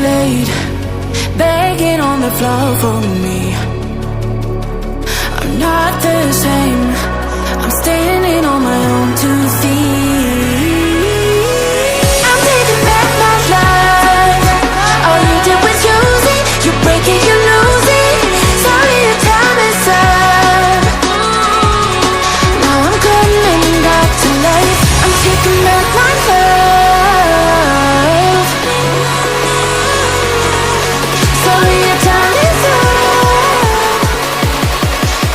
late, begging on the floor for me. I'm not the same, I'm standing on my own 2 feet. I'm taking back my life. All you did was use it, you break it, you lose it. Sorry, your time is up. Now I'm coming back to life. I'm taking back my love. Sorry, your time is up.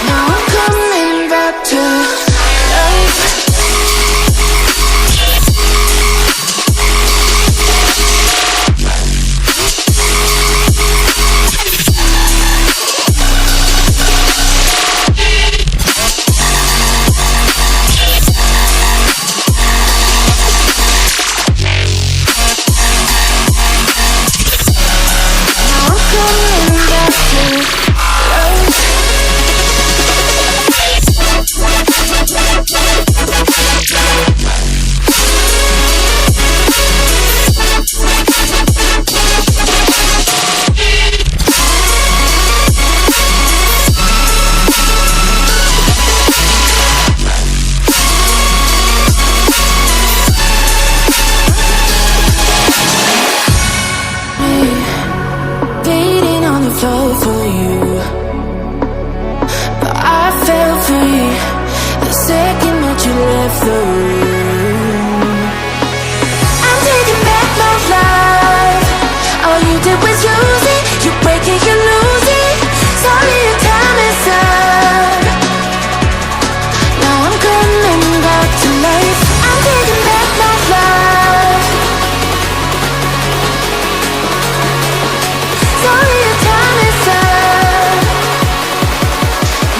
Now I'm coming back to life. Waiting on the floor for you, but I fell free the second that you left the room. I'm taking back my life. All you did was use it, you break it, you lose it. Sorry, your time is up. Now I'm coming back to life. I'm taking back my life. Sorry, your time is up.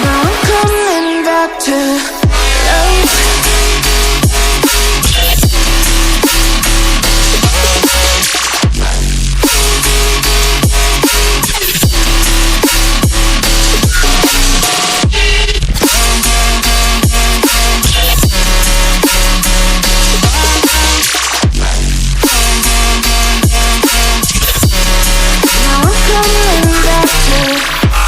Now I'm coming back to life. Now I'm coming back to life.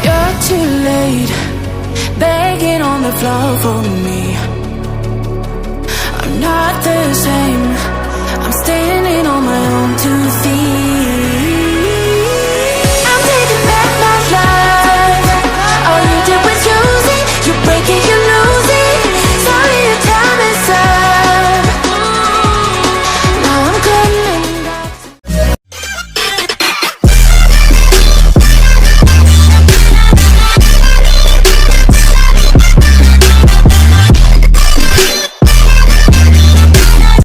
You're too late, begging on the floor for me. I'm not the same,